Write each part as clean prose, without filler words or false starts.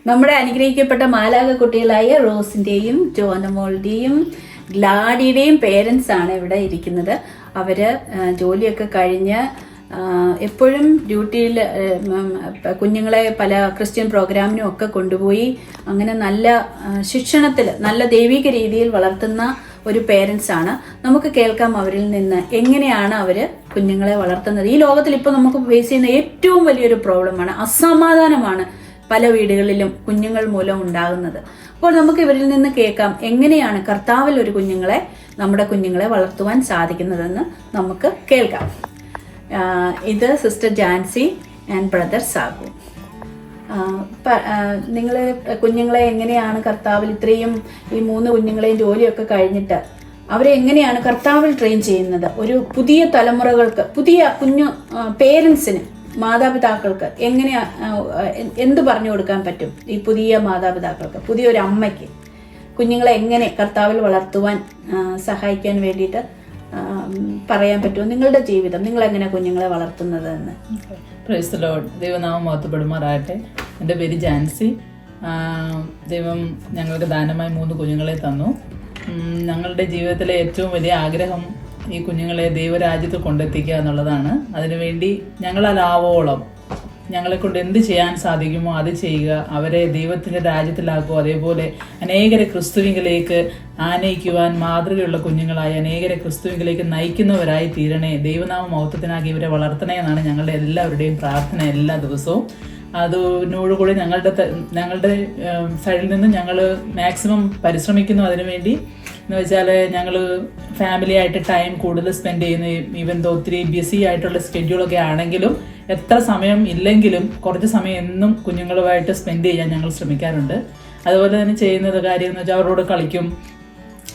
നമ്മുടെ അനുഗ്രഹിക്കപ്പെട്ട മാലാക കുട്ടികളായ റോസിന്റെയും ജോനമോളുടെയും ഗ്ലാഡിയുടെയും പേരൻസ് ആണ് ഇവിടെ ഇരിക്കുന്നത്. അവര് ജോലിയൊക്കെ കഴിഞ്ഞ് എപ്പോഴും ഡ്യൂട്ടിയിൽ കുഞ്ഞുങ്ങളെ പല ക്രിസ്ത്യൻ പ്രോഗ്രാമിനും ഒക്കെ കൊണ്ടുപോയി അങ്ങനെ നല്ല ശിക്ഷണത്തിൽ നല്ല ദൈവിക രീതിയിൽ വളർത്തുന്ന ഒരു പേരൻസ് ആണ്. നമുക്ക് കേൾക്കാം അവരിൽ നിന്ന് എങ്ങനെയാണ് അവര് കുഞ്ഞുങ്ങളെ വളർത്തുന്നത്. ഈ ലോകത്തിൽ ഇപ്പോൾ നമുക്ക് ഫേസ് ചെയ്യുന്ന ഏറ്റവും വലിയൊരു പ്രോബ്ലമാണ് അസമാധാനമാണ് പല വീടുകളിലും കുഞ്ഞുങ്ങൾ മൂലം ഉണ്ടാകുന്നത്. അപ്പോൾ നമുക്ക് ഇവരിൽ നിന്ന് കേൾക്കാം എങ്ങനെയാണ് കർത്താവിൽ ഒരു നമ്മുടെ കുഞ്ഞുങ്ങളെ വളർത്തുവാൻ സാധിക്കുന്നതെന്ന് നമുക്ക് കേൾക്കാം. ഇത് സിസ്റ്റർ ജാൻസി ആൻഡ് ബ്രദർ സാഗു. നിങ്ങൾ കുഞ്ഞുങ്ങളെ എങ്ങനെയാണ് കർത്താവിൽ ഇത്രയും ഈ 3 കുഞ്ഞുങ്ങളെയും ജോലിയൊക്കെ കഴിഞ്ഞിട്ട് അവരെ എങ്ങനെയാണ് കർത്താവിൽ ട്രെയിൻ ചെയ്യുന്നത്? ഒരു പുതിയ തലമുറകൾക്ക്, പുതിയ പേരൻസിന്, മാതാപിതാക്കൾക്ക് എങ്ങനെയാ എന്ത് പറഞ്ഞു കൊടുക്കാൻ പറ്റും? ഈ പുതിയ മാതാപിതാക്കൾക്ക്, പുതിയൊരു അമ്മയ്ക്ക് കുഞ്ഞുങ്ങളെ എങ്ങനെ കർത്താവിൽ വളർത്തുവാൻ സഹായിക്കാൻ വേണ്ടിയിട്ട് പറയാൻ പറ്റുമോ? നിങ്ങളുടെ ജീവിതം, നിങ്ങൾ എങ്ങനെ കുഞ്ഞുങ്ങളെ വളർത്തുന്നത് എന്ന്. Praise the Lord. ദൈവനാമം മഹത്വപ്പെടുമാറാകട്ടെ. എൻ്റെ പേര് ജാൻസി. ദൈവം ഞങ്ങൾക്ക് ദാനമായി 3 കുഞ്ഞുങ്ങളെ തന്നു. ഞങ്ങളുടെ ജീവിതത്തിലെ ഏറ്റവും വലിയ ആഗ്രഹം ഈ കുഞ്ഞുങ്ങളെ ദൈവരാജ്യത്ത് കൊണ്ടെത്തിക്കുക എന്നുള്ളതാണ്. അതിനുവേണ്ടി ഞങ്ങളാവോളം ഞങ്ങളെ കൊണ്ട് എന്ത് ചെയ്യാൻ സാധിക്കുമോ അത് ചെയ്യുക, അവരെ ദൈവത്തിൻ്റെ രാജ്യത്തിലാക്കുക. അതേപോലെ അനേകരെ ക്രിസ്തുവിലേക്ക് ആനയിക്കുവാൻ മാതൃകയുള്ള കുഞ്ഞുങ്ങളായി അനേകരെ ക്രിസ്തുവിലേക്ക് നയിക്കുന്നവരായി തീരണേ, ദൈവനാമ മഹത്വത്തിനാക്കി ഇവരെ വളർത്തണേ എന്നാണ് ഞങ്ങളുടെ എല്ലാവരുടെയും പ്രാർത്ഥന എല്ലാ ദിവസവും. അതിനോടുകൂടി ഞങ്ങളുടെ സൈഡിൽ നിന്ന് ഞങ്ങൾ മാക്സിമം പരിശ്രമിക്കുന്നു അതിനുവേണ്ടി. എന്ന് വെച്ചാൽ ഞങ്ങൾ ഫാമിലി ആയിട്ട് ടൈം കൂടുതൽ സ്പെൻഡ് ചെയ്യുന്നു. ഈവൻ ദോ ഒത്തിരി ബിസി ആയിട്ടുള്ള സ്കെഡ്യൂളൊക്കെ ആണെങ്കിലും എത്ര സമയം ഇല്ലെങ്കിലും കുറച്ച് സമയം എന്നും കുഞ്ഞുങ്ങളുമായിട്ട് സ്പെൻഡ് ചെയ്യാൻ ഞങ്ങൾ ശ്രമിക്കാറുണ്ട്. അതുപോലെ തന്നെ ചെയ്യുന്നത് കാര്യം എന്ന് വെച്ചാൽ അവരോട് കളിക്കും.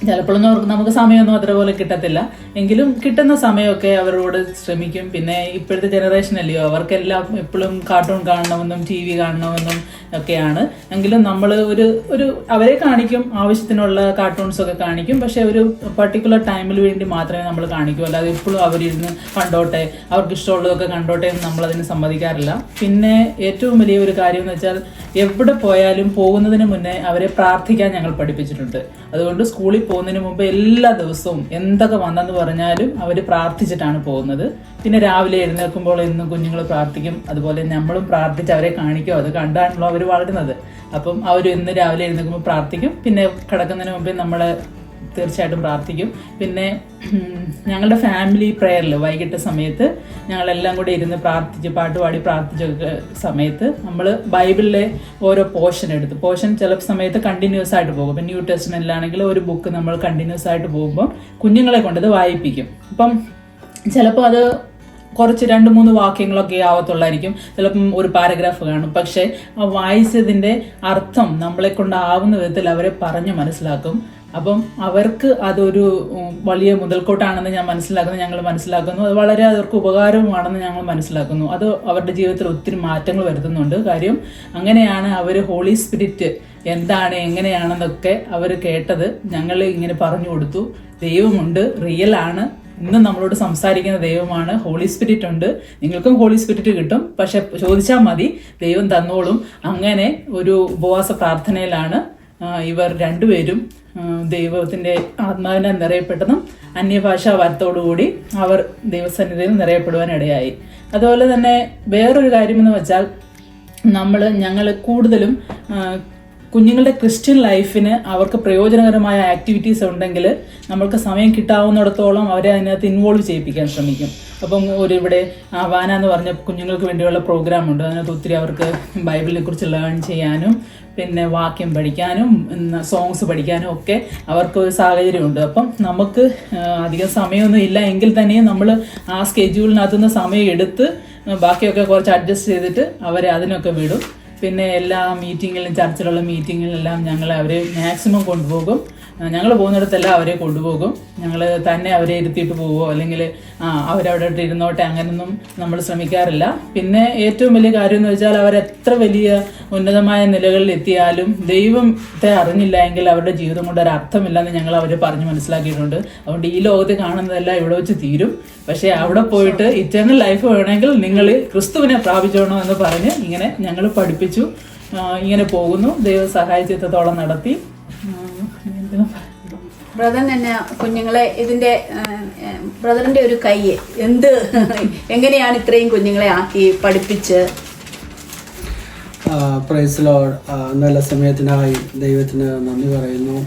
ചിലപ്പോഴൊന്നും നമുക്ക് സമയമൊന്നും അതേപോലെ കിട്ടത്തില്ല, എങ്കിലും കിട്ടുന്ന സമയമൊക്കെ അവരോട് ശ്രമിക്കും. പിന്നെ ഇപ്പോഴത്തെ ജനറേഷൻ അല്ലയോ, അവർക്കെല്ലാം എപ്പോഴും കാർട്ടൂൺ കാണണമെന്നും TV കാണണമെന്നും ഒക്കെയാണ്. എങ്കിലും നമ്മൾ ഒരു അവരെ കാണിക്കും, ആവശ്യത്തിനുള്ള കാർട്ടൂൺസൊക്കെ കാണിക്കും. പക്ഷെ ഒരു പർട്ടിക്കുലർ ടൈമിൽ വേണ്ടി മാത്രമേ നമ്മൾ കാണിക്കൂ. അല്ലാതെ എപ്പോഴും അവരിരുന്ന് കണ്ടോട്ടെ, അവർക്ക് ഇഷ്ടമുള്ളതൊക്കെ കണ്ടോട്ടെ എന്ന് നമ്മളതിന് സമ്മതിക്കാറില്ല. പിന്നെ ഏറ്റവും വലിയ ഒരു കാര്യം എന്ന് വെച്ചാൽ എവിടെ പോയാലും പോകുന്നതിന് മുന്നേ അവരെ പ്രാർത്ഥിക്കാൻ ഞങ്ങൾ പഠിപ്പിച്ചിട്ടുണ്ട്. അതുകൊണ്ട് സ്കൂളിൽ പോകുന്നതിന് മുമ്പ് എല്ലാ ദിവസവും എന്തൊക്കെ വന്നെന്ന് പറഞ്ഞാലും അവർ പ്രാർത്ഥിച്ചിട്ടാണ് പോകുന്നത്. പിന്നെ രാവിലെ എഴുന്നേൽക്കുമ്പോൾ എന്നും കുഞ്ഞുങ്ങൾ പ്രാർത്ഥിക്കും. അതുപോലെ നമ്മളും പ്രാർത്ഥിച്ച് അവരെ കാണിക്കും. അത് കണ്ടാണല്ലോ അവർ വളരുന്നത്. അപ്പം അവർ ഇന്ന് രാവിലെ എഴുന്നേൽക്കുമ്പോൾ പ്രാർത്ഥിക്കും. പിന്നെ കിടക്കുന്നതിന് മുമ്പേ നമ്മൾ തീർച്ചയായിട്ടും പ്രാർത്ഥിക്കും. പിന്നെ ഞങ്ങളുടെ ഫാമിലി പ്രെയറിൽ വൈകിട്ട് സമയത്ത് ഞങ്ങളെല്ലാം കൂടെ ഇരുന്ന് പ്രാർത്ഥിച്ച് പാട്ടുപാടി പ്രാർത്ഥിച്ചൊക്കെ സമയത്ത് നമ്മൾ ബൈബിളിലെ ഓരോ പോർഷൻ ചില സമയത്ത് കണ്ടിന്യൂസ് ആയിട്ട് പോകും. ഇപ്പം ന്യൂ ടെസ്റ്റ്മെന്റിലാണെങ്കിൽ ഒരു ബുക്ക് നമ്മൾ കണ്ടിന്യൂസ് ആയിട്ട് പോകുമ്പോൾ കുഞ്ഞുങ്ങളെ കൊണ്ടത് വായിപ്പിക്കും. അപ്പം ചിലപ്പോൾ അത് കുറച്ച് 2-3 വാക്യങ്ങളൊക്കെ ആവത്തുള്ളായിരിക്കും, ചിലപ്പം ഒരു പാരഗ്രാഫ് കാണും. പക്ഷേ ആ വായിച്ചതിൻ്റെ അർത്ഥം നമ്മളെ കൊണ്ടാവുന്ന വിധത്തിൽ അവരെ പറഞ്ഞ് മനസ്സിലാക്കും. അപ്പം അവർക്ക് അതൊരു വലിയ മുതൽക്കോട്ടാണെന്ന് ഞങ്ങൾ മനസ്സിലാക്കുന്നു. അത് വളരെ അവർക്ക് ഉപകാരവുമാണെന്ന് ഞങ്ങൾ മനസ്സിലാക്കുന്നു. അത് അവരുടെ ജീവിതത്തിൽ ഒത്തിരി മാറ്റങ്ങൾ വരുത്തുന്നുണ്ട്. കാര്യം അങ്ങനെയാണ് അവർ ഹോളി സ്പിരിറ്റ് എന്താണ് എങ്ങനെയാണെന്നൊക്കെ അവർ കേട്ടത്. ഞങ്ങൾ ഇങ്ങനെ പറഞ്ഞു കൊടുത്തു. ദൈവമുണ്ട്, റിയൽ ആണ്, ഇന്ന് നമ്മളോട് സംസാരിക്കുന്ന ദൈവമാണ്, ഹോളി സ്പിരിറ്റ് ഉണ്ട്, നിങ്ങൾക്കും ഹോളി സ്പിരിറ്റ് കിട്ടും, പക്ഷെ ചോദിച്ചാൽ മതി, ദൈവം തന്നോളും. അങ്ങനെ ഒരു ഉപവാസ പ്രാർത്ഥനയിലാണ് ഇവർ രണ്ടുപേരും ദൈവത്തിൻ്റെ ആത്മാവിനെ നിറയപ്പെട്ടതും അന്യഭാഷാ വരത്തോടുകൂടി അവർ ദൈവസന്നിധിയിൽ നിറയപ്പെടുവാൻ ഇടയായി. അതുപോലെ തന്നെ വേറൊരു കാര്യമെന്ന് വെച്ചാൽ ഞങ്ങൾ കൂടുതലും കുഞ്ഞുങ്ങളുടെ ക്രിസ്ത്യൻ ലൈഫിന് അവർക്ക് പ്രയോജനകരമായ ആക്ടിവിറ്റീസ് ഉണ്ടെങ്കിൽ നമ്മൾക്ക് സമയം കിട്ടാവുന്നിടത്തോളം അവരെ അതിനകത്ത് ഇൻവോൾവ് ചെയ്യിപ്പിക്കാൻ ശ്രമിക്കും. അപ്പം ഇവിടെ വാന എന്ന് പറഞ്ഞ കുഞ്ഞുങ്ങൾക്ക് വേണ്ടിയുള്ള പ്രോഗ്രാം ഉണ്ട്. അതിനകത്ത് ഒത്തിരി അവർക്ക് ബൈബിളിനെ കുറിച്ച് ലേൺ ചെയ്യാനും പിന്നെ വാക്യം പഠിക്കാനും സോങ്സ് പഠിക്കാനും ഒക്കെ അവർക്ക് ഒരു സാഹചര്യമുണ്ട്. അപ്പം നമുക്ക് അധികം സമയമൊന്നും ഇല്ല എങ്കിൽ തന്നെയും നമ്മൾ ആ സ്കെഡ്യൂളിനകത്തുനിന്ന് സമയം എടുത്ത് ബാക്കിയൊക്കെ കുറച്ച് അഡ്ജസ്റ്റ് ചെയ്തിട്ട് അവരെ അതിനൊക്കെ വിടും. പിന്നെ എല്ലാ മീറ്റിങ്ങിലും, ചർച്ചിലുള്ള മീറ്റിങ്ങിലെല്ലാം ഞങ്ങൾ അവരെ മാക്സിമം കൊണ്ടുപോകും. ഞങ്ങൾ പോകുന്നിടത്തെല്ലാം അവരെ കൊണ്ടുപോകും. ഞങ്ങൾ തന്നെ അവരെ ഇരുത്തിയിട്ട് പോവുമോ അല്ലെങ്കിൽ അവരവിടെ ഇരുന്നോട്ടെ അങ്ങനെയൊന്നും നമ്മൾ ശ്രമിക്കാറില്ല. പിന്നെ ഏറ്റവും വലിയ കാര്യം എന്ന് വെച്ചാൽ അവരെത്ര വലിയ ഉന്നതമായ നിലകളിൽ എത്തിയാലും ദൈവത്തെ അറിഞ്ഞില്ല എങ്കിൽ അവരുടെ ജീവിതം കൊണ്ട് ഒരു അർത്ഥമില്ലെന്ന് ഞങ്ങൾ അവരെ പറഞ്ഞ് മനസ്സിലാക്കിയിട്ടുണ്ട്. അതുകൊണ്ട് ഈ ലോകത്ത് കാണുന്നതെല്ലാം ഇവിടെ വെച്ച് തീരും, പക്ഷേ അവിടെ പോയിട്ട് ഇറ്റേണൽ ലൈഫ് വേണമെങ്കിൽ നിങ്ങൾ ക്രിസ്തുവിനെ പ്രാപിച്ചോണോ എന്ന് പറഞ്ഞ് ഇങ്ങനെ ഞങ്ങൾ പഠിപ്പിച്ചു. ഇങ്ങനെ പോകുന്നു. ദൈവം സഹായിച്ചിടത്തോളം നടത്തി. ബ്രദർ തന്നെ കുഞ്ഞുങ്ങളെ ബ്രദറിന്റെ ഒരു കൈ എങ്ങനെയാണ് ഇത്രയും കുഞ്ഞുങ്ങളെ ആക്കി പഠിപ്പിച്ച്? Praise Lord. നല്ല സമയത്തിനായി ദൈവത്തിന് നന്ദി പറയുന്നു.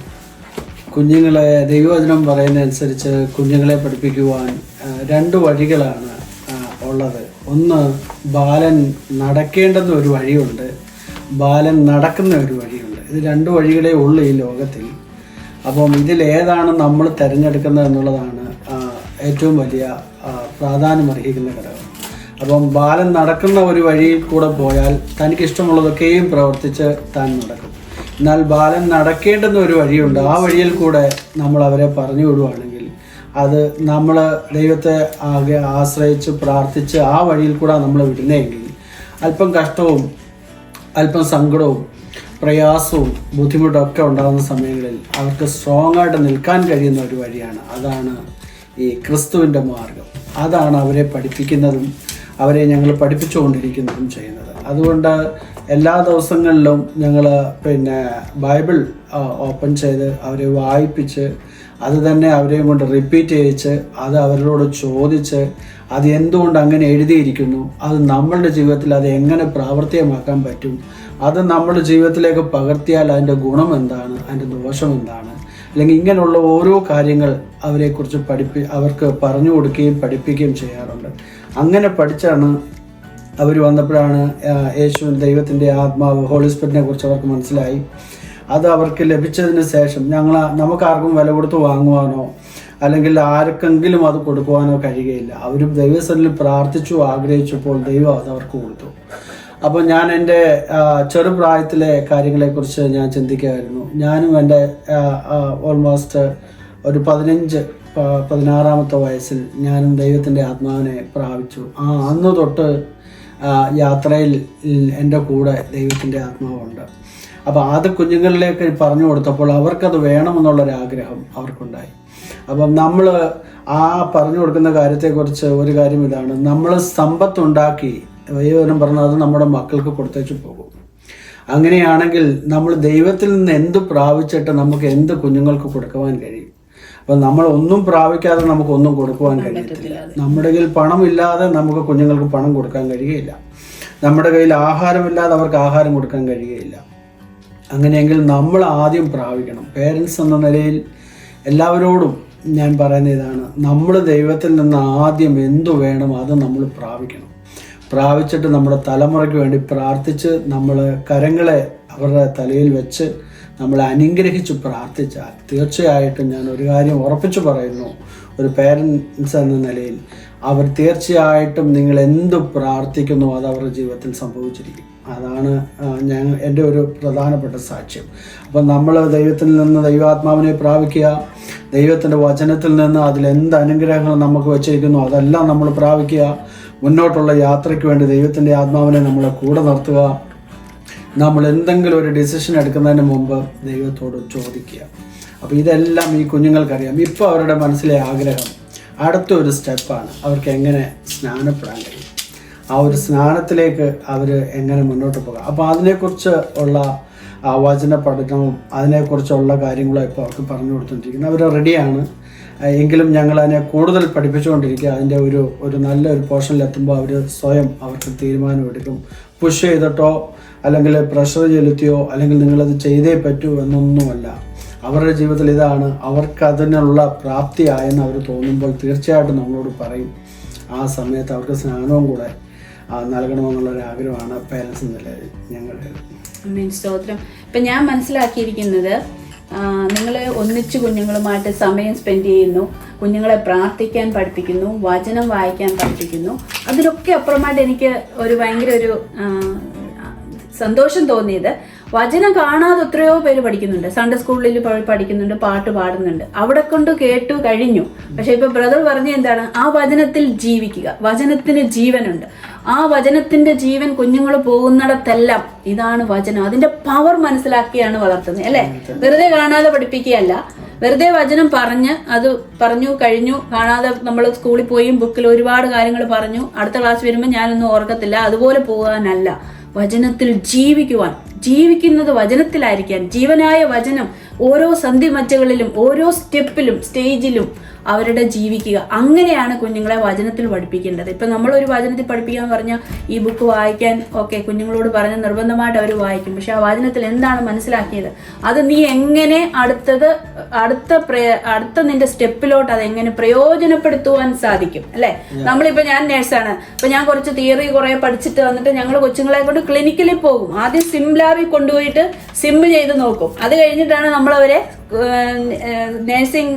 കുഞ്ഞുങ്ങളെ ദൈവവചനം പറയുന്നതനുസരിച്ച് കുഞ്ഞുങ്ങളെ പഠിപ്പിക്കുവാൻ 2 വഴികളാണ് ഉള്ളത്. ഒന്ന്, ബാലൻ നടക്കേണ്ടുന്ന ഒരു വഴിയുണ്ട്, ബാലൻ നടക്കുന്ന ഒരു വഴിയുണ്ട്. ഇത് 2 വഴികളേ ഉള്ളൂ ഈ ലോകത്തിൽ. അപ്പം ഇതിലേതാണ് നമ്മൾ തിരഞ്ഞെടുക്കുന്നത് എന്നുള്ളതാണ് ഏറ്റവും വലിയ പ്രാധാന്യമർഹിക്കുന്ന ഘടകം. അപ്പം ബാലൻ നടക്കുന്ന ഒരു വഴിയിൽ കൂടെ പോയാൽ തനിക്ക് ഇഷ്ടമുള്ളതൊക്കെയും പ്രവർത്തിച്ച് താൻ നടക്കും. എന്നാൽ ബാലൻ നടക്കേണ്ടുന്ന ഒരു വഴിയുണ്ട്, ആ വഴിയിൽ കൂടെ നമ്മൾ അവരെ പറഞ്ഞു വിടുവാണെങ്കിൽ അത് നമ്മൾ ദൈവത്തെ ആകെ ആശ്രയിച്ച് പ്രാർത്ഥിച്ച് ആ വഴിയിൽ കൂടെ നമ്മൾ വിടുന്നതെങ്കിൽ അല്പം കഷ്ടവും അല്പം സങ്കടവും പ്രയാസവും ബുദ്ധിമുട്ടൊക്കെ ഉണ്ടാകുന്ന സമയങ്ങളിൽ അവർക്ക് സ്ട്രോങ് ആയിട്ട് നിൽക്കാൻ കഴിയുന്ന ഒരു വഴിയാണ്. അതാണ് ഈ ക്രിസ്തുവിൻ്റെ മാർഗം. അതാണ് അവരെ പഠിപ്പിക്കുന്നതും അവരെ ഞങ്ങൾ പഠിപ്പിച്ചുകൊണ്ടിരിക്കുന്നതും ചെയ്യുന്നത്. അതുകൊണ്ട് എല്ലാ ദിവസങ്ങളിലും ഞങ്ങൾ ബൈബിൾ ഓപ്പൺ ചെയ്ത് അവരെ വായിപ്പിച്ച് അത് തന്നെ അവരെയും കൊണ്ട് റിപ്പീറ്റ് ചെയ്യിച്ച് അത് അവരോട് ചോദിച്ച് അത് എന്തുകൊണ്ട് അങ്ങനെ എഴുതിയിരിക്കുന്നു, അത് നമ്മളുടെ ജീവിതത്തിൽ അത് എങ്ങനെ പ്രാവർത്തികമാക്കാൻ പറ്റും, അത് നമ്മുടെ ജീവിതത്തിലേക്ക് പകർത്തിയാൽ അതിൻ്റെ ഗുണം എന്താണ്, അതിൻ്റെ ദോഷം എന്താണ്, അല്ലെങ്കിൽ ഇങ്ങനെയുള്ള ഓരോ കാര്യങ്ങൾ അവരെക്കുറിച്ച് അവർക്ക് പറഞ്ഞു കൊടുക്കുകയും പഠിപ്പിക്കുകയും ചെയ്യാറുണ്ട്. അങ്ങനെ പഠിച്ചാണ് അവർ വന്നപ്പോഴാണ് ദൈവത്തിൻ്റെ ആത്മാവ് ഹോളി സ്പിരിറ്റിനെ കുറിച്ച് അവർക്ക് മനസ്സിലായി. അത് അവർക്ക് ലഭിച്ചതിന് ശേഷം നമുക്കാർക്കും വില കൊടുത്ത് വാങ്ങുവാനോ അല്ലെങ്കിൽ ആർക്കെങ്കിലും അത് കൊടുക്കുവാനോ കഴിയുകയില്ല. അവരും ദൈവസന്നിധിയിൽ പ്രാർത്ഥിച്ചു ആഗ്രഹിച്ചപ്പോൾ ദൈവം അത് അവർക്ക് കൊടുത്തു. അപ്പോൾ ഞാൻ എൻ്റെ ചെറുപ്രായത്തിലെ കാര്യങ്ങളെക്കുറിച്ച് ഞാൻ ചിന്തിക്കുകയായിരുന്നു. ഞാനും എൻ്റെ ഓൾമോസ്റ്റ് ഒരു 15-16 വയസ്സിൽ ഞാനും ദൈവത്തിൻ്റെ ആത്മാവിനെ പ്രാപിച്ചു. അന്ന് തൊട്ട് യാത്രയിൽ എൻ്റെ കൂടെ ദൈവത്തിൻ്റെ ആത്മാവുണ്ട്. അപ്പോൾ അത് കുഞ്ഞുങ്ങളിലേക്ക് പറഞ്ഞു കൊടുത്തപ്പോൾ അവർക്കത് വേണമെന്നുള്ളൊരാഗ്രഹം അവർക്കുണ്ടായി. അപ്പം നമ്മൾ പറഞ്ഞു കൊടുക്കുന്ന കാര്യത്തെക്കുറിച്ച് ഒരു കാര്യം ഇതാണ്, നമ്മൾ സമ്പത്തുണ്ടാക്കി ദൈവം പറഞ്ഞാൽ അത് നമ്മുടെ മക്കൾക്ക് കൊടുത്തേച്ച് പോകും. അങ്ങനെയാണെങ്കിൽ നമ്മൾ ദൈവത്തിൽ നിന്ന് എന്ത് പ്രാപിച്ചിട്ട് നമുക്ക് എന്ത് കുഞ്ഞുങ്ങൾക്ക് കൊടുക്കുവാൻ കഴിയും? അപ്പം നമ്മൾ ഒന്നും പ്രാപിക്കാതെ നമുക്കൊന്നും കൊടുക്കുവാൻ കഴിയത്തില്ല. നമ്മുടെ കയ്യിൽ പണമില്ലാതെ നമുക്ക് കുഞ്ഞുങ്ങൾക്ക് പണം കൊടുക്കാൻ കഴിയുകയില്ല. നമ്മുടെ കയ്യിൽ ആഹാരമില്ലാതെ അവർക്ക് ആഹാരം കൊടുക്കാൻ കഴിയുകയില്ല. അങ്ങനെയെങ്കിൽ നമ്മൾ ആദ്യം പ്രാപിക്കണം. പേരൻസ് എന്ന നിലയിൽ എല്ലാവരോടും ഞാൻ പറയുന്ന ഇതാണ്, നമ്മൾ ദൈവത്തിൽ നിന്ന് ആദ്യം എന്തു വേണം അത് നമ്മൾ പ്രാപിക്കണം. പ്രാപിച്ചിട്ട് നമ്മുടെ തലമുറയ്ക്ക് വേണ്ടി പ്രാർത്ഥിച്ച് നമ്മൾ കരങ്ങളെ അവരുടെ തലയിൽ വെച്ച് നമ്മളെ അനുഗ്രഹിച്ച് പ്രാർത്ഥിച്ചാൽ തീർച്ചയായിട്ടും ഞാൻ ഒരു കാര്യം ഉറപ്പിച്ചു പറയുന്നു, ഒരു പേരൻസ് എന്ന നിലയിൽ അവർ തീർച്ചയായിട്ടും നിങ്ങൾ എന്ത് പ്രാർത്ഥിക്കുന്നു അത് അവരുടെ ജീവിതത്തിൽ സംഭവിച്ചിരിക്കും. അതാണ് എൻ്റെ ഒരു പ്രധാനപ്പെട്ട സാക്ഷ്യം. അപ്പം നമ്മൾ ദൈവത്തിൽ നിന്ന് ദൈവാത്മാവിനെ പ്രാപിക്കുക, ദൈവത്തിൻ്റെ വചനത്തിൽ നിന്ന് അതിലെന്ത് അനുഗ്രഹങ്ങൾ നമുക്ക് വെച്ചിരിക്കുന്നു അതെല്ലാം നമ്മൾ പ്രാപിക്കുക, മുന്നോട്ടുള്ള യാത്രയ്ക്ക് വേണ്ടി ദൈവത്തിൻ്റെ ആത്മാവിനെ നമ്മളെ കൂടെ നിർത്തുക, നമ്മൾ എന്തെങ്കിലും ഒരു ഡിസിഷൻ എടുക്കുന്നതിന് മുമ്പ് ദൈവത്തോട് ചോദിക്കുക. അപ്പോൾ ഇതെല്ലാം ഈ കുഞ്ഞുങ്ങൾക്കറിയാം. ഇപ്പോൾ അവരുടെ മനസ്സിലെ ആഗ്രഹം അടുത്തൊരു സ്റ്റെപ്പാണ്, അവർക്ക് എങ്ങനെ സ്നാനപ്പെടാൻ കഴിയും, ആ ഒരു സ്നാനത്തിലേക്ക് അവർ എങ്ങനെ മുന്നോട്ട് പോകാം. അപ്പോൾ അതിനെക്കുറിച്ച് ഉള്ള വചന പഠനവും അതിനെക്കുറിച്ചുള്ള കാര്യങ്ങളും ഇപ്പോൾ അവർക്ക് പറഞ്ഞു കൊടുത്തുകൊണ്ടിരിക്കുന്നത്. അവർ റെഡിയാണ്, എങ്കിലും ഞങ്ങൾ അതിനെ കൂടുതൽ പഠിപ്പിച്ചുകൊണ്ടിരിക്കുക. അതിൻ്റെ ഒരു നല്ലൊരു പോർഷനിലെത്തുമ്പോൾ അവർ സ്വയം അവർക്ക് തീരുമാനമെടുക്കും. പുഷ് ചെയ്തിട്ടോ അല്ലെങ്കിൽ പ്രഷർ ചെലുത്തിയോ അല്ലെങ്കിൽ നിങ്ങളത് ചെയ്തേ പറ്റൂ എന്നൊന്നുമല്ല. അവരുടെ ജീവിതത്തിൽ ഇതാണ്, അവർക്കതിനുള്ള പ്രാപ്തിയായെന്ന് അവർ തോന്നുമ്പോൾ തീർച്ചയായിട്ടും നമ്മളോട് പറയും. ആ സമയത്ത് അവർക്ക് സ്നാനവും കൂടെ നൽകണമെന്നുള്ളൊരാഗ്രഹമാണ് പേരൻസ് നിലയിൽ ഞങ്ങളുടെ. സ്തോത്രം. ഇപ്പം ഞാൻ മനസ്സിലാക്കിയിരിക്കുന്നത്, നിങ്ങൾ ഒന്നിച്ച് കുഞ്ഞുങ്ങളുമായിട്ട് സമയം സ്പെൻഡ് ചെയ്യുന്നു, കുഞ്ഞുങ്ങളെ പ്രാർത്ഥിക്കാൻ പഠിപ്പിക്കുന്നു, വചനം വായിക്കാൻ പഠിപ്പിക്കുന്നു. അതിനൊക്കെ അപ്പുറമായിട്ട് എനിക്ക് ഭയങ്കര ഒരു സന്തോഷം തോന്നിയത്, വചനം കാണാതെ എത്രയോ പേര് പഠിക്കുന്നുണ്ട്. സൺഡേ സ്കൂളിൽ പഠിക്കുന്നുണ്ട്, പാട്ട് പാടുന്നുണ്ട്, അവിടെ കൊണ്ട് കേട്ടു കഴിഞ്ഞു. പക്ഷെ ഇപ്പൊ ബ്രദർ പറഞ്ഞ എന്താണ്, ആ വചനത്തിൽ ജീവിക്കുക. വചനത്തിന് ജീവനുണ്ട്. ആ വചനത്തിന്റെ ജീവൻ കുഞ്ഞുങ്ങൾ പോകുന്നിടത്തെല്ലാം ഇതാണ് വചനം. അതിന്റെ പവർ മനസ്സിലാക്കിയാണ് വളർത്തുന്നത്, അല്ലെ? വെറുതെ കാണാതെ പഠിപ്പിക്കുകയല്ല, വെറുതെ വചനം അത് പറഞ്ഞു കഴിഞ്ഞു, കാണാതെ നമ്മൾ സ്കൂളിൽ പോയി ബുക്കിൽ ഒരുപാട് കാര്യങ്ങൾ പറഞ്ഞു, അടുത്ത ക്ലാസ് വരുമ്പോൾ ഞാനൊന്നും ഓർക്കത്തില്ല, അതുപോലെ പോകാനല്ല. വചനത്തിൽ ജീവിക്കുവാൻ, ജീവിക്കുന്നത് വചനത്തിലായിരിക്കാൻ, ജീവനായ വചനം ഓരോ സന്ധിമച്ചകളിലും ഓരോ സ്റ്റെപ്പിലും സ്റ്റേജിലും അവരുടെ ജീവിക്കുക. അങ്ങനെയാണ് കുഞ്ഞുങ്ങളെ വചനത്തിൽ പഠിപ്പിക്കേണ്ടത്. ഇപ്പം നമ്മളൊരു വചനത്തിൽ പഠിപ്പിക്കാൻ പറഞ്ഞാൽ ഈ ബുക്ക് വായിക്കാൻ ഓക്കെ കുഞ്ഞുങ്ങളോട് പറഞ്ഞ് നിർബന്ധമായിട്ട് അവർ വായിക്കും. പക്ഷെ ആ വചനത്തിൽ എന്താണ് മനസ്സിലാക്കിയത്, അത് നീ എങ്ങനെ അടുത്ത നിന്റെ സ്റ്റെപ്പിലോട്ട് അത് എങ്ങനെ പ്രയോജനപ്പെടുത്തുവാൻ സാധിക്കും അല്ലെ. നമ്മളിപ്പോ ഞാൻ നേഴ്സാണ്, ഇപ്പൊ ഞാൻ കുറച്ച് തിയറി കുറെ പഠിച്ചിട്ട് വന്നിട്ട് ഞങ്ങൾ കൊച്ചുങ്ങളെ കൊണ്ട് ക്ലിനിക്കലിൽ പോകും. ആദ്യം സിം ലാബിൽ കൊണ്ടുപോയിട്ട് സിം ചെയ്ത് നോക്കും. അത് കഴിഞ്ഞിട്ടാണ് നമ്മളവരെ നേഴ്സിംഗ്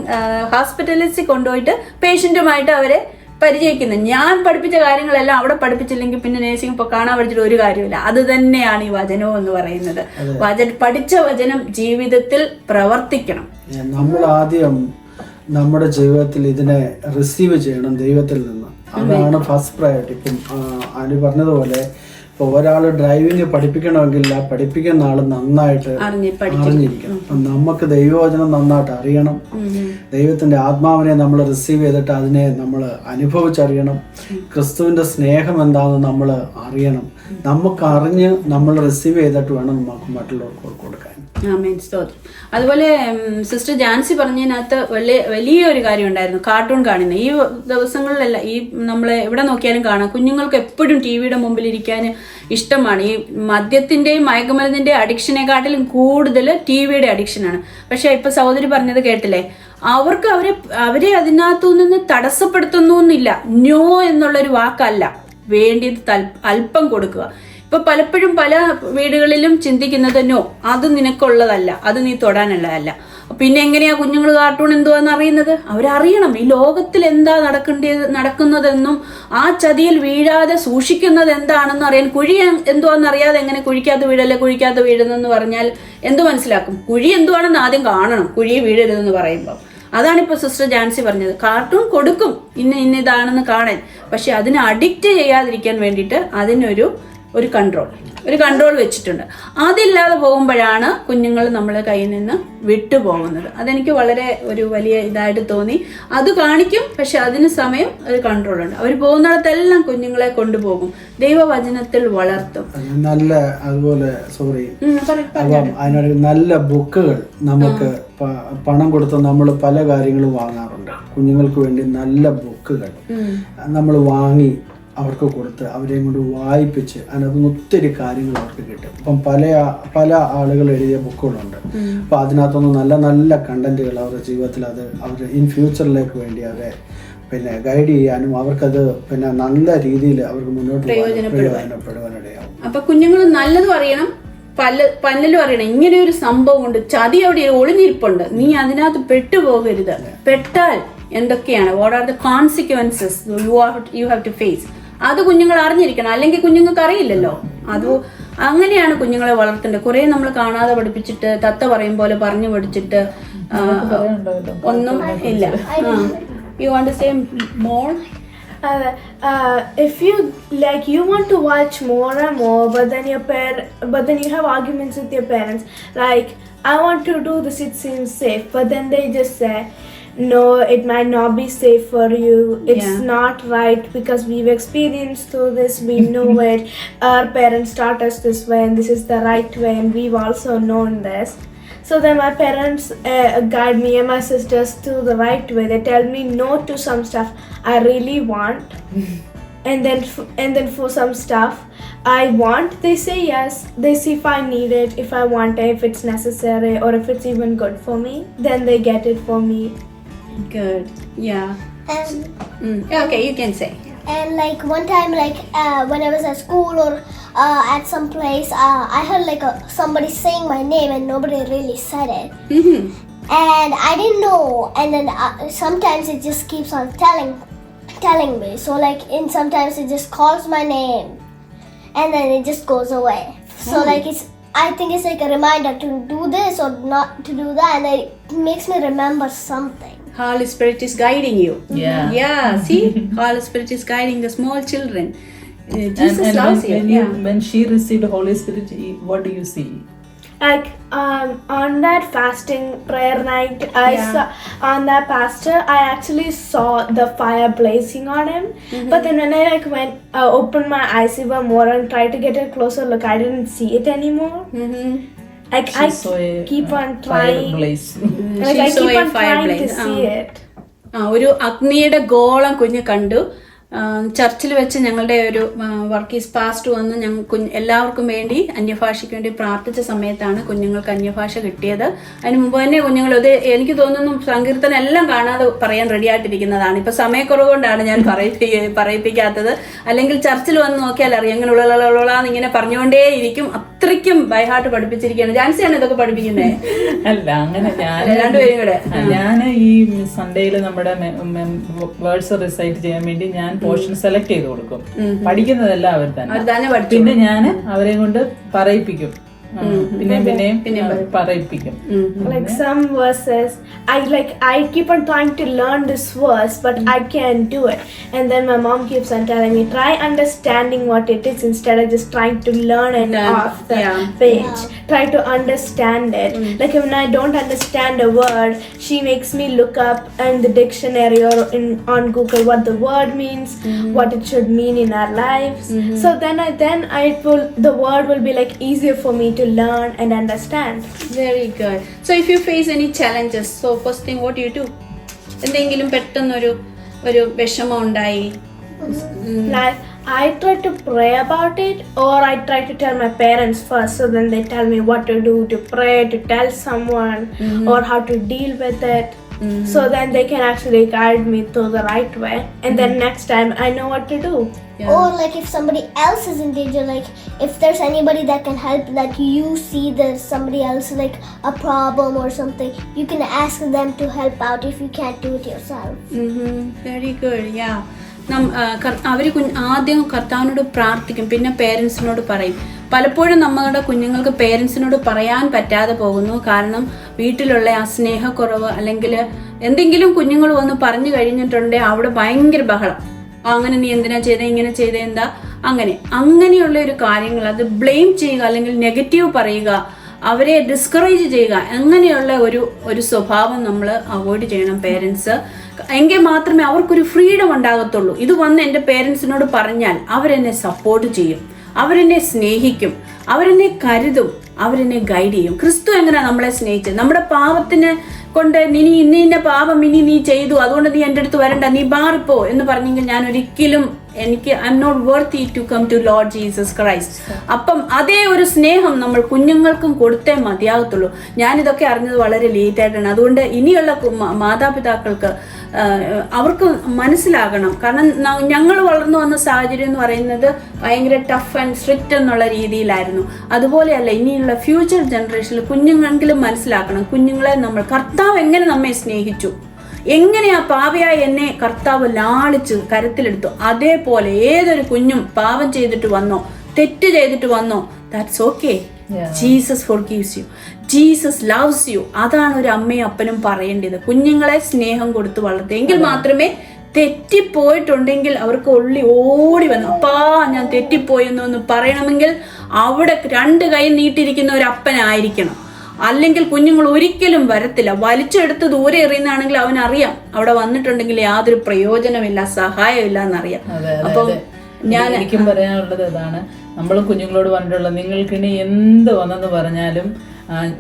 ഹോസ്പിറ്റലിൽ കൊണ്ടുപോയിട്ട് പേഷ്യന്റുമായിട്ട് അവരെ പരിചയിക്കുന്നത്. ഞാൻ പഠിപ്പിച്ച കാര്യങ്ങളെല്ലാം അവിടെ പഠിപ്പിച്ചില്ലെങ്കിൽ പിന്നെ നേഴ്സിംഗ് ഇപ്പോൾ കാണാൻ പഠിച്ചിട്ട് ഒരു കാര്യമില്ല. അത് തന്നെയാണ് ഈ വചനം എന്ന് പറയുന്നത്. പഠിച്ച വചനം ജീവിതത്തിൽ പ്രവർത്തിക്കണം. നമ്മൾ ആദ്യം നമ്മുടെ ജീവിതത്തിൽ ഇതിനെ റിസീവ് ചെയ്യണം ദൈവത്തിൽ നിന്ന്. അതാണ് ഫസ്റ്റ് പ്രയോറിറ്റി. ഇപ്പം അനു പറഞ്ഞതുപോലെ ഇപ്പോൾ ഒരാൾ ഡ്രൈവിംഗ് പഠിപ്പിക്കണമെങ്കിൽ ആ പഠിപ്പിക്കുന്ന ആൾ നന്നായിട്ട് അറിഞ്ഞിരിക്കണം. അപ്പം നമുക്ക് ദൈവവചനം നന്നായിട്ട് അറിയണം. ദൈവത്തിന്റെ ആത്മാവിനെ നമ്മൾ റിസീവ് ചെയ്തിട്ട് അതിനെ നമ്മൾ അനുഭവിച്ചറിയണം. ക്രിസ്തുവിന്റെ സ്നേഹം എന്താണെന്ന് നമ്മൾ അറിയണം. നമുക്ക് അറിഞ്ഞ് നമ്മൾ റിസീവ് ചെയ്തിട്ട് വേണം നമുക്ക് മറ്റുള്ളവർക്ക് കൊടുക്കാൻ. അതുപോലെ സിസ്റ്റർ ജാൻസി പറഞ്ഞതിനകത്ത് വലിയൊരു കാര്യം ഉണ്ടായിരുന്നു. കാർട്ടൂൺ കാണുന്നത് ഈ ദിവസങ്ങളിലല്ല, ഈ നമ്മളെ എവിടെ നോക്കിയാലും കാണാം. കുഞ്ഞുങ്ങൾക്ക് എപ്പോഴും ടി വിയുടെ മുമ്പിൽ ഇരിക്കാൻ ഇഷ്ടമാണ്. ഈ മദ്യത്തിന്റെയും മയക്കുമരുന്നിന്റെയും അഡിക്ഷനെക്കാട്ടിലും കൂടുതൽ ടി വിയുടെ അഡിക്ഷനാണ്. പക്ഷെ ഇപ്പൊ സഹോദരി പറഞ്ഞത് കേട്ടില്ലേ, അവർക്ക് അവരെ അതിനകത്തു നിന്ന് തടസ്സപ്പെടുത്തുന്നില്ല. നോ എന്നുള്ളൊരു വാക്കല്ല വേണ്ടിയത്, അല്പം കൊടുക്കുക. ഇപ്പൊ പലപ്പോഴും പല വീടുകളിലും ചിന്തിക്കുന്നത് നോ, അത് നിനക്കുള്ളതല്ല, അത് നീ തൊടാനുള്ളതല്ല. പിന്നെ എങ്ങനെയാ കുഞ്ഞുങ്ങൾ കാർട്ടൂൺ എന്തുവാന്ന് അറിയുന്നത്? അവരറിയണം ഈ ലോകത്തിൽ എന്താ നടക്കുന്നതെന്നും ആ ചതിയിൽ വീഴാതെ സൂക്ഷിക്കുന്നത് എന്താണെന്ന് അറിയാൻ. കുഴി എന്തുവാന്ന് അറിയാതെ എങ്ങനെ കുഴിക്കാത്ത വീഴുന്നെന്ന് പറഞ്ഞാൽ എന്തു മനസ്സിലാക്കും? കുഴി എന്തുവാണെന്ന് ആദ്യം കാണണം, കുഴി വീഴരുതെന്ന് പറയുമ്പോൾ. അതാണിപ്പോൾ സിസ്റ്റർ ജാൻസി പറഞ്ഞത്. കാർട്ടൂൺ കൊടുക്കും ഇന്ന ഇതാണെന്ന് കാണാൻ, പക്ഷെ അതിനെ അഡിക്റ്റ് ചെയ്യാതിരിക്കാൻ വേണ്ടിയിട്ട് അതിനൊരു കൺട്രോൾ വെച്ചിട്ടുണ്ട്. അതില്ലാതെ പോകുമ്പോഴാണ് കുഞ്ഞുങ്ങൾ നമ്മളെ കയ്യിൽ നിന്ന് വിട്ടുപോകുന്നത്. അതെനിക്ക് വളരെ ഒരു വലിയ ഇതായിട്ട് തോന്നി. അത് കാണിക്കും, പക്ഷെ അതിന് സമയം ഒരു കൺട്രോൾ ഉണ്ട്. അവർ പോകുന്നിടത്തെല്ലാം കുഞ്ഞുങ്ങളെ കൊണ്ടുപോകും, ദൈവവചനത്തിൽ വളർത്തും. അതിനൊരു നല്ല ബുക്കുകൾ നമുക്ക് പണം കൊടുത്ത് നമ്മൾ പല കാര്യങ്ങളും വാങ്ങാറുണ്ട്. കുഞ്ഞുങ്ങൾക്ക് വേണ്ടി നല്ല ബുക്കുകൾ നമ്മൾ വാങ്ങി അവർക്ക് കൊടുത്ത് അവരെയും കൊണ്ട് വായിപ്പിച്ച് അതിനകത്ത് ഒത്തിരി കാര്യങ്ങൾ അവർക്ക് കിട്ടും. ഇപ്പം പല ആളുകൾ എഴുതിയ ബുക്കുകളുണ്ട്. അപ്പം അതിനകത്തൊന്ന് നല്ല നല്ല കണ്ടന്റുകൾ അവരുടെ ജീവിതത്തിൽ അത് അവർ ഇൻ ഫ്യൂച്ചറിലേക്ക് വേണ്ടി അവരെ പിന്നെ ഗൈഡ് ചെയ്യാനും അവർക്കത് പിന്നെ നല്ല രീതിയിൽ അവർക്ക് മുന്നോട്ട് പ്രയോജനപ്പെടുവാനിടയാവും. അപ്പൊ കുഞ്ഞുങ്ങൾ നല്ലതും അറിയണം, പന്നലും അറിയണം. ഇങ്ങനെ ഒരു സംഭവം ഉണ്ട്, ചതി അവിടെ ഒളിഞ്ഞിരിപ്പുണ്ട്, നീ അതിനകത്ത് പെട്ടുപോകരുത്. പെട്ടാൽ എന്തൊക്കെയാണ്, what are the consequences you have to face, അത് കുഞ്ഞുങ്ങൾ അറിഞ്ഞിരിക്കണം. അല്ലെങ്കിൽ കുഞ്ഞുങ്ങൾക്ക് അറിയില്ലല്ലോ. അത് അങ്ങനെയാണ് കുഞ്ഞുങ്ങളെ വളർത്തേണ്ടത്. കുറെ നമ്മൾ കാണാതെ പഠിപ്പിച്ചിട്ട് തത്ത പറയും പോലെ പറഞ്ഞു പഠിച്ചിട്ട് ഒന്നും ഇല്ല. You want to say more? If you want to watch more and more, but then you have arguments with your parents. Like, I want to do this, it seems safe, but then they just say, no, it might not be safe for you. It's not right because we've experienced through this. We know it. Our parents taught us this way, and this is the right way, and we've also known this. So then my parents guide me and my sisters to the right way. They tell me no to some stuff I really want, and then for some stuff I want, they say yes. They see if I need it, if I want it, if it's necessary, or if it's even good for me. Then they get it for me. Good. Yeah. Okay, you can say. And like one time, like when I was at school or at some place, I heard like somebody saying my name and nobody really said it. And I didn't know. And then sometimes it just keeps on telling me. So like sometimes it just calls my name and then it just goes away. So like I think it's like a reminder to do this or not to do that, and it makes me remember something. Holy Spirit is guiding you. Yeah. See, Holy Spirit is guiding the small children. Jesus loves you. When she received Holy Spirit, what do you see? like on that fasting prayer night, I saw on that pastor, I actually saw the fire blazing on him. But then when I like went opened my eyes even more and tried to get a closer look, I didn't see it anymore. Like I keep on trying. Like I keep on trying to see it. ഒരു അഗ്നിയുടെ ഗോളം കുഞ്ഞ് കണ്ടു. ചർച്ചിൽ വെച്ച് ഞങ്ങളുടെ ഒരു workers past വന്ന് ഞങ്ങൾ എല്ലാവർക്കും വേണ്ടി അന്യഭാഷയ്ക്ക് വേണ്ടി പ്രാർത്ഥിച്ച സമയത്താണ് കുഞ്ഞുങ്ങൾക്ക് അന്യഭാഷ കിട്ടിയത്. അതിന് മുമ്പ് തന്നെ കുഞ്ഞുങ്ങൾ ഇത് എനിക്ക് തോന്നുന്നു സങ്കീർത്തനം എല്ലാം കാണാതെ പറയാൻ റെഡി ആയിട്ടിരിക്കുന്നതാണ്. ഇപ്പൊ സമയക്കുറവ് കൊണ്ടാണ് ഞാൻ പറയിപ്പിക്കാത്തത്. അല്ലെങ്കിൽ ചർച്ചിൽ വന്ന് നോക്കിയാൽ അറിയാം ഇങ്ങനെ ഉള്ളാന്ന് ഇങ്ങനെ പറഞ്ഞുകൊണ്ടേ ഇരിക്കും. അത്രയ്ക്കും ബൈഹാർട്ട് പഠിപ്പിച്ചിരിക്കുകയാണ്. ജാൻസിയാണ് ഇതൊക്കെ പഠിപ്പിക്കുന്നത്? അല്ല, അങ്ങനെ രണ്ടുപേരും കൂടെ. ഞാൻ ഈ സൺഡേയില് നമ്മുടെ വേർഡ്സ് റിസൈറ്റ് ചെയ്യാൻ വേണ്ടി ഞാൻ പോർഷൻ സെലക്ട് ചെയ്ത് കൊടുക്കും. പഠിക്കുന്നതെല്ലാം അവർ തന്നെ. പിന്നെ ഞാൻ അവരെ കൊണ്ട് പറയിപ്പിക്കും. പിന്നെയും പറയിപ്പിക്കും. Like some verses, I keep on trying to learn this verse, but I can't do it. And then my mom keeps on telling me, try understanding what it is instead of just trying to learn it off the page. Try to understand it. Like when I don't understand a word, she makes me look up in the dictionary or on Google what the word means, what it should mean in our lives. So then the word will be like easier for me to learn and understand. Very good. So if you face any challenges, so first thing what do you do? എന്തെങ്കിലും പെട്ടെന്നൊരു വിഷമം ഉണ്ടായി, Like I try to pray about it, or I try to tell my parents first, so then they tell me what to do, to pray, to tell someone, or how to deal with it. So then they can actually guide me through the right way, and then next time I know what to do. Or like if somebody else is in danger, like if there's anybody that can help, that you see there's somebody else like a problem or something, you can ask them to help out if you can't do it yourself. Very good. Yeah. അവർ ആദ്യം കർത്താവിനോട് പ്രാർത്ഥിക്കും, പിന്നെ പേരൻസിനോട് പറയും. പലപ്പോഴും നമ്മുടെ കുഞ്ഞുങ്ങൾക്ക് പേരൻസിനോട് പറയാൻ പറ്റാതെ പോകുന്നു. കാരണം വീട്ടിലുള്ള ആ സ്നേഹക്കുറവ്, അല്ലെങ്കിൽ എന്തെങ്കിലും കുഞ്ഞുങ്ങൾ വന്ന് പറഞ്ഞു കഴിഞ്ഞിട്ടുണ്ടെങ്കിൽ അവിടെ ഭയങ്കര ബഹളം. അങ്ങനെ നീ എന്തിനാ ചെയ്തേ, ഇങ്ങനെ ചെയ്തേ, എന്താ അങ്ങനെയുള്ള ഒരു കാര്യങ്ങൾ അത് ബ്ലെയിം ചെയ്യുക, അല്ലെങ്കിൽ നെഗറ്റീവ് പറയുക, അവരെ ഡിസ്കറേജ് ചെയ്യുക, അങ്ങനെയുള്ള ഒരു സ്വഭാവം നമ്മൾ അവോയ്ഡ് ചെയ്യണം പേരൻസ്. എങ്കിൽ മാത്രമേ അവർക്കൊരു ഫ്രീഡം ഉണ്ടാകത്തുള്ളൂ. ഇത് വന്ന് എൻ്റെ പേരൻസിനോട് പറഞ്ഞാൽ അവരെന്നെ സപ്പോർട്ട് ചെയ്യും, അവരെന്നെ സ്നേഹിക്കും, അവരെന്നെ കരുതും, അവരെന്നെ ഗൈഡ് ചെയ്യും. ക്രിസ്തു എങ്ങനെയാ നമ്മളെ സ്നേഹിച്ചത്? നമ്മുടെ പാപത്തിന് കൊണ്ട് ഇന്ന പാപം ഇനി നീ ചെയ്തു, അതുകൊണ്ട് നീ എൻ്റെ അടുത്ത് വരണ്ട, നീ മാറിപ്പോ എന്ന് പറഞ്ഞെങ്കിൽ ഞാൻ ഒരിക്കലും I am not worthy to come to Lord Jesus Christ. അപ്പം അതേ ഒരു സ്നേഹം നമ്മൾ കുഞ്ഞുങ്ങൾക്കും കൊടുത്തേ മതിയാകത്തുള്ളൂ. ഞാനിതൊക്കെ അറിഞ്ഞത് വളരെ ലേറ്റ് ആയിട്ടാണ്. അതുകൊണ്ട് ഇനിയുള്ള മാതാപിതാക്കൾക്ക് അവർക്ക് മനസ്സിലാകണം. കാരണം ഞങ്ങൾ വളർന്നു വന്ന സാഹചര്യം എന്ന് പറയുന്നത് ഭയങ്കര ടഫ് ആൻഡ് സ്ട്രിക്റ്റ് എന്നുള്ള രീതിയിലായിരുന്നു. അതുപോലെയല്ല ഇനിയുള്ള ഫ്യൂച്ചർ ജനറേഷനിൽ കുഞ്ഞുങ്ങളെങ്കിലും മനസ്സിലാക്കണം, കുഞ്ഞുങ്ങളെ നമ്മൾ കർത്താവ് എങ്ങനെ നമ്മെ സ്നേഹിച്ചു, എങ്ങനെയാ പാപിയായ എന്നെ കർത്താവ് ലാളിച്ച് കരത്തിലെടുത്തു, അതേപോലെ ഏതൊരു കുഞ്ഞും പാപം ചെയ്തിട്ട് വന്നോ, തെറ്റ് ചെയ്തിട്ട് വന്നോ, that's okay. Jesus forgives you. Jesus loves you. അതാണ് ഒരു അമ്മയും അപ്പനും പറയേണ്ടത്. കുഞ്ഞുങ്ങളെ സ്നേഹം കൊടുത്ത് വളർത്തുക. എങ്കിൽ മാത്രമേ തെറ്റിപ്പോയിട്ടുണ്ടെങ്കിൽ അവർക്ക് ഓടി വന്നു അപ്പാ ഞാൻ തെറ്റിപ്പോയെന്നൊന്ന് പറയണമെങ്കിൽ അവിടെ 2 കൈ നീട്ടിയിരിക്കുന്ന ഒരു അപ്പനായിരിക്കണം. അല്ലെങ്കിൽ കുഞ്ഞുങ്ങൾ ഒരിക്കലും വരത്തില്ല. വലിച്ചെടുത്ത് ദൂരെ എറിയുന്നതാണെങ്കിൽ അവനറിയാം അവിടെ വന്നിട്ടുണ്ടെങ്കിൽ യാതൊരു പ്രയോജനമില്ല, സഹായമില്ല എന്നറിയാം. അപ്പം എനിക്കും പറയാനുള്ളത് ഇതാണ്. നമ്മളും കുഞ്ഞുങ്ങളോട് പറഞ്ഞിട്ടുള്ളത്, നിങ്ങൾക്കിനി എന്ത് വന്നെന്ന് പറഞ്ഞാലും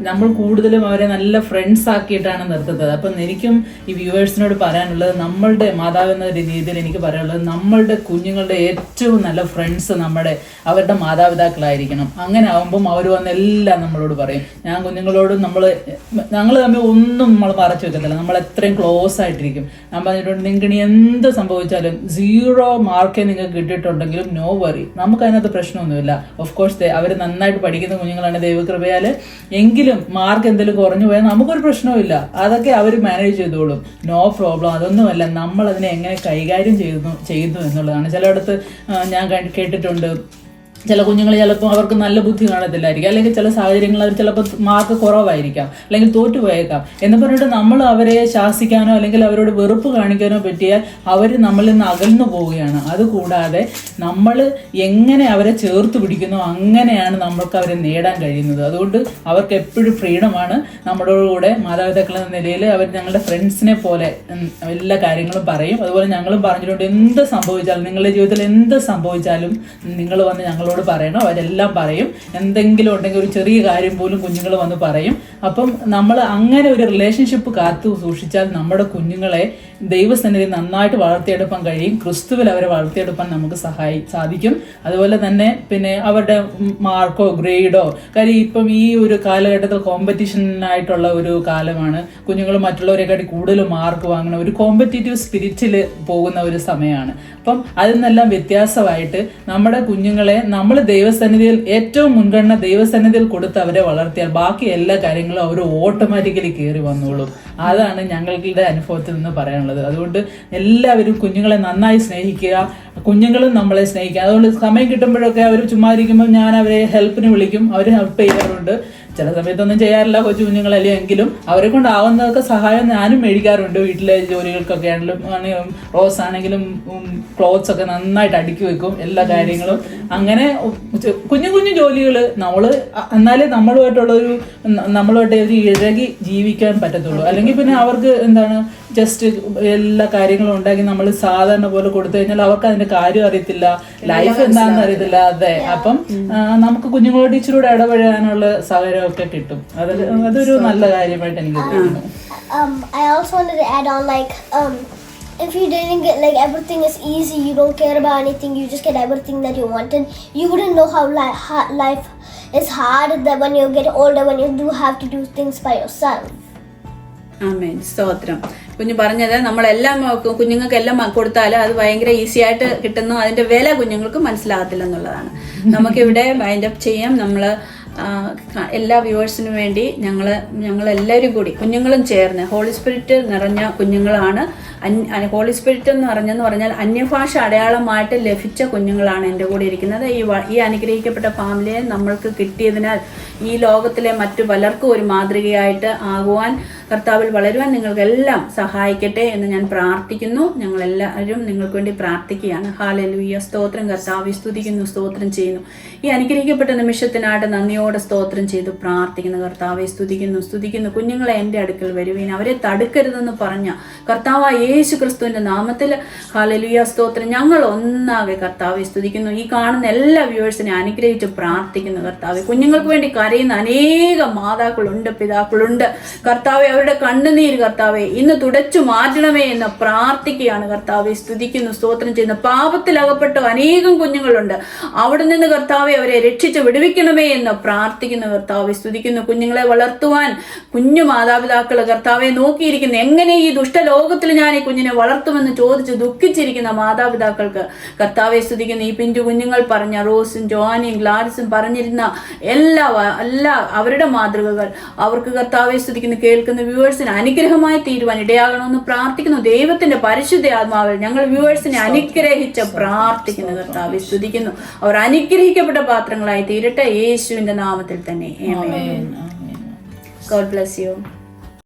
നമ്മൾ കൂടുതലും അവരെ നല്ല ഫ്രണ്ട്സ് ആക്കിയിട്ടാണ് നിർത്തുന്നത്. അപ്പം എനിക്കും ഈ വ്യൂവേഴ്സിനോട് പറയാനുള്ളത്, നമ്മളുടെ മാതാവ് എന്ന രീതിയിൽ എനിക്ക് പറയാനുള്ളത്, നമ്മളുടെ കുഞ്ഞുങ്ങളുടെ ഏറ്റവും നല്ല ഫ്രണ്ട്സ് അവരുടെ മാതാപിതാക്കളായിരിക്കണം. അങ്ങനെ ആകുമ്പം അവർ വന്നെല്ലാം നമ്മളോട് പറയും. ഞാൻ കുഞ്ഞുങ്ങളോട് ഞങ്ങൾ തമ്മിൽ ഒന്നും നമ്മൾ മറച്ചു വെക്കത്തില്ല, നമ്മൾ എത്രയും ക്ലോസ് ആയിട്ടിരിക്കും. ഞാൻ പറഞ്ഞിട്ടുണ്ട്, നിങ്ങൾക്ക് ഇനി എന്ത് സംഭവിച്ചാലും 0 മാർക്കേ നിങ്ങൾക്ക് കിട്ടിയിട്ടുണ്ടെങ്കിലും നോ വറി, നമുക്ക് അതിനകത്ത് പ്രശ്നമൊന്നുമില്ല. ഓഫ് കോഴ്സ് അവർ നന്നായിട്ട് പഠിക്കുന്ന കുഞ്ഞുങ്ങളാണ് ദൈവകൃപയാൽ. എങ്കിലും മാർക്ക് എന്തെങ്കിലും കുറഞ്ഞു പോയാൽ നമുക്കൊരു പ്രശ്നവുമില്ല, അതൊക്കെ അവർ മാനേജ് ചെയ്തോളും, നോ പ്രോബ്ലം. അതൊന്നുമല്ല, നമ്മൾ അതിനെ എങ്ങനെ കൈകാര്യം ചെയ്യുന്നു എന്നുള്ളതാണ്. ചിലയിടത്ത് ഞാൻ കേട്ടിട്ടുണ്ട്, ചില കുഞ്ഞുങ്ങൾ ചിലപ്പോൾ അവർക്ക് നല്ല ബുദ്ധി കാണത്തില്ലായിരിക്കും, അല്ലെങ്കിൽ ചില സാഹചര്യങ്ങൾ അവർ ചിലപ്പോൾ മാർക്ക് കുറവായിരിക്കാം, അല്ലെങ്കിൽ തോറ്റുപോയേക്കാം എന്ന് പറഞ്ഞിട്ട് നമ്മൾ അവരെ ശാസിക്കാനോ അല്ലെങ്കിൽ അവരോട് വെറുപ്പ് കാണിക്കാനോ പറ്റിയാൽ അവർ നമ്മളിൽ നിന്ന് അകന്നു പോവുകയാണ്. അതുകൂടാതെ നമ്മൾ എങ്ങനെ അവരെ ചേർത്ത് പിടിക്കുന്നോ അങ്ങനെയാണ് നമ്മൾക്ക് അവരെ നേടാൻ കഴിയുന്നത്. അതുകൊണ്ട് അവർക്ക് എപ്പോഴും ഫ്രീഡമാണ്. നമ്മുടെ കൂടെ മാതാപിതാക്കൾ എന്ന നിലയിൽ അവർ ഞങ്ങളുടെ ഫ്രണ്ട്സിനെ പോലെ എല്ലാ കാര്യങ്ങളും പറയും. അതുപോലെ ഞങ്ങളും പറഞ്ഞിട്ടുണ്ട്, എന്ത് സംഭവിച്ചാലും നിങ്ങളുടെ ജീവിതത്തിൽ എന്ത് സംഭവിച്ചാലും നിങ്ങൾ വന്ന് ഞങ്ങളോട് പറയണം. അവരെല്ലാം പറയും. എന്തെങ്കിലും ഉണ്ടെങ്കിൽ ഒരു ചെറിയ കാര്യം പോലും കുഞ്ഞുങ്ങൾ വന്ന് പറയും. അപ്പം നമ്മൾ അങ്ങനെ ഒരു റിലേഷൻഷിപ്പ് കാത്തു സൂക്ഷിച്ചാൽ നമ്മുടെ കുഞ്ഞുങ്ങളെ ദൈവസന്നിധി നന്നായിട്ട് വളർത്തിയെടുക്കാൻ കഴിയും. ക്രിസ്തുവിൽ അവരെ വളർത്തിയെടുക്കാൻ നമുക്ക് സാധിക്കും. അതുപോലെ തന്നെ പിന്നെ അവരുടെ മാർക്കോ ഗ്രേഡോ, കാര്യം ഇപ്പം ഈ ഒരു കാലഘട്ടത്തിൽ കോമ്പറ്റീഷനായിട്ടുള്ള ഒരു കാലമാണ്. കുഞ്ഞുങ്ങൾ മറ്റുള്ളവരെക്കാട്ടി കൂടുതൽ മാർക്ക് വാങ്ങുന്ന ഒരു കോമ്പറ്റീറ്റീവ് സ്പിരിറ്റിൽ പോകുന്ന ഒരു സമയമാണ്. അപ്പം അതിൽ നിന്നെല്ലാം വ്യത്യാസമായിട്ട് നമ്മുടെ കുഞ്ഞുങ്ങളെ നമ്മൾ ദൈവസന്നിധിയിൽ ഏറ്റവും മുൻഗണന ദൈവസന്നിധിയിൽ കൊടുത്ത് അവരെ വളർത്തിയാൽ ബാക്കി എല്ലാ കാര്യങ്ങളും അവർ ഓട്ടോമാറ്റിക്കലി കയറി വന്നോളും. അതാണ് ഞങ്ങളുടെ അനുഭവത്തിൽ നിന്ന് പറയാനുള്ളത്. അതുകൊണ്ട് എല്ലാവരും കുഞ്ഞുങ്ങളെ നന്നായി സ്നേഹിക്കുക, കുഞ്ഞുങ്ങളും നമ്മളെ സ്നേഹിക്കുക. അതുകൊണ്ട് സമയം കിട്ടുമ്പോഴൊക്കെ അവർ ചുമ്മാ ഇരിക്കുമ്പോൾ ഞാൻ അവരെ ഹെൽപ്പിന് വിളിക്കും, അവർ ഹെൽപ്പ് ചെയ്യാറുണ്ട്. ചില സമയത്തൊന്നും ചെയ്യാറില്ല, കൊച്ചു കുഞ്ഞുങ്ങളല്ലേ, എങ്കിലും അവരെ കൊണ്ടാവുന്നതൊക്കെ സഹായം ഞാനും മേടിക്കാറുണ്ട്. വീട്ടിലെ ജോലികൾക്കൊക്കെ ആണെങ്കിലും റോസ് ആണെങ്കിലും ക്ലോത്ത്സ് ഒക്കെ നന്നായിട്ട് അടുക്കി വെക്കും, എല്ലാ കാര്യങ്ങളും. അങ്ങനെ കുഞ്ഞു കുഞ്ഞു ജോലികൾ എന്നാലേ നമ്മളുമായിട്ട് ഒരു ഇഴകി ജീവിക്കാൻ പറ്റത്തുള്ളൂ. അല്ലെങ്കിൽ പിന്നെ അവർക്ക് ജസ്റ്റ് എല്ലാ കാര്യങ്ങളും ഉണ്ടാക്കി നമ്മൾ സാധാരണ പോലെ കൊടുത്തു കഴിഞ്ഞാൽ അവർക്ക് അതിന്റെ കാര്യം അറിയത്തില്ല, ലൈഫ് എന്താണെന്ന് അറിയത്തില്ല. അതെ, അപ്പം നമുക്ക് കുഞ്ഞുങ്ങളോട് ഇച്ചിരൂടെ ഇടപെടാനുള്ള സൗകര്യമൊക്കെ കിട്ടും. അതൊരു നല്ല കാര്യമായിട്ട് എനിക്ക് തോന്നുന്നു. I also wanted to add on, if you didn't get, everything is easy, you don't care about anything, you just get everything that you want, and you wouldn't know how life is hard, that when you get older, when you do have to do things by yourself. ആമേൻ, സ്തോത്രം. കുഞ്ഞു പറഞ്ഞത് നമ്മളെല്ലാം കുഞ്ഞുങ്ങൾക്കെല്ലാം കൊടുത്താൽ അത് ഭയങ്കര easy ആയിട്ട് കിട്ടുന്നു, അതിന്റെ വില കുഞ്ഞുങ്ങൾക്ക് മനസ്സിലാകത്തില്ല എന്നുള്ളതാണ്. നമുക്കിവിടെ വൈൻഡപ്പ് ചെയ്യാം. നമ്മൾ എല്ലാ വ്യൂവേഴ്സിനും വേണ്ടി ഞങ്ങളെല്ലാവരും കൂടി കുഞ്ഞുങ്ങളും ചേർന്ന് ഹോളി സ്പിരിറ്റ് നിറഞ്ഞ കുഞ്ഞുങ്ങളാണ്. ഹോളി സ്പിരിറ്റ് എന്ന് പറഞ്ഞാൽ അന്യഭാഷ അടയാളമായിട്ട് ലഭിച്ച കുഞ്ഞുങ്ങളാണ് എൻ്റെ കൂടെ ഇരിക്കുന്നത്. ഈ അനുഗ്രഹിക്കപ്പെട്ട ഫാമിലിയെ നമ്മൾക്ക് കിട്ടിയതിനാൽ ഈ ലോകത്തിലെ മറ്റു പലർക്കും ഒരു മാതൃകയായിട്ട് ആകുവാൻ, കർത്താവിൽ വളരുവാൻ നിങ്ങൾക്കെല്ലാം സഹായിക്കട്ടെ എന്ന് ഞാൻ പ്രാർത്ഥിക്കുന്നു. ഞങ്ങളെല്ലാവരും നിങ്ങൾക്ക് വേണ്ടി പ്രാർത്ഥിക്കുകയാണ്. ഹല്ലേലൂയ, സ്തോത്രം കർത്താവേ, സ്തുതിക്കുന്നു, സ്തോത്രം ചെയ്യുന്നു. ഈ അനുഗ്രഹിക്കപ്പെട്ട നിമിഷത്തിനായിട്ട് നന്ദിയോടെ സ്തോത്രം ചെയ്തു പ്രാർത്ഥിക്കുന്നു. കർത്താവെ സ്തുതിക്കുന്നു. കുഞ്ഞുങ്ങളെ എൻ്റെ അടുക്കൽ വരുവീൻ, അവരെ തടുക്കരുതെന്ന് പറഞ്ഞ കർത്താവായ യേശു ക്രിസ്തുവിന്റെ നാമത്തിൽ ഹല്ലേലൂയ, സ്തോത്രം. ഞങ്ങൾ ഒന്നാകെ കർത്താവെ സ്തുതിക്കുന്നു. ഈ കാണുന്ന എല്ലാ വ്യൂവേഴ്സിനെ അനുഗ്രഹിച്ച് പ്രാർത്ഥിക്കുന്നു. കർത്താവെ, കുഞ്ഞുങ്ങൾക്ക് വേണ്ടി കരയുന്ന അനേകം മാതാക്കളുണ്ട്, പിതാക്കളുണ്ട്. കർത്താവെ, അവരുടെ കണ്ണുനീര് കർത്താവെ ഇന്ന് തുടച്ചു മാറ്റണമേ എന്ന് പ്രാർത്ഥിക്കുകയാണ്. കർത്താവെ സ്തുതിക്കുന്നു, സ്തോത്രം ചെയ്യുന്നു. പാപത്തിൽ അകപ്പെട്ട അനേകം കുഞ്ഞുങ്ങളുണ്ട്, അവിടെ നിന്ന് കർത്താവെ അവരെ രക്ഷിച്ച് വിടുവിക്കണമേ എന്ന് പ്രാർത്ഥിക്കുന്നു. കർത്താവെ സ്തുതിക്കുന്നു. കുഞ്ഞുങ്ങളെ വളർത്തുവാൻ കുഞ്ഞു മാതാപിതാക്കൾ കർത്താവെ നോക്കിയിരിക്കുന്നു. എങ്ങനെ ഈ ദുഷ്ടലോകത്തിൽ ഞാൻ ഈ കുഞ്ഞിനെ വളർത്തുമെന്ന് ചോദിച്ച് ദുഃഖിച്ചിരിക്കുന്ന മാതാപിതാക്കൾക്ക് കർത്താവെ സ്തുതിക്കുന്നു. ഈ പിഞ്ചു കുഞ്ഞുങ്ങൾ പറഞ്ഞ റോസും ജോനിയും ഗ്ലാഡിസും പറഞ്ഞിരുന്ന എല്ലാ അവരുടെ മാതൃകകൾ അവർക്ക് കർത്താവെ സ്തുതിക്കുന്നു കേൾക്കുന്ന വ്യൂവേഴ്സിന് അനുഗ്രഹമായി തീരുവാൻ ഇടയാകണമെന്ന് പ്രാർത്ഥിക്കുന്നു. ദൈവത്തിന്റെ പരിശുദ്ധ ആത്മാവിൽ ഞങ്ങൾ വ്യൂവേഴ്സിനെ അനുഗ്രഹിച്ച് പ്രാർത്ഥിക്കുന്നു. കർത്താവെ സ്തുതിക്കുന്നു. അവർ അനുഗ്രഹിക്കപ്പെട്ട പാത്രങ്ങളായി തീരട്ടെ യേശുവിന്റെ നാമത്തിൽ തന്നെ. ആമേൻ. God bless you.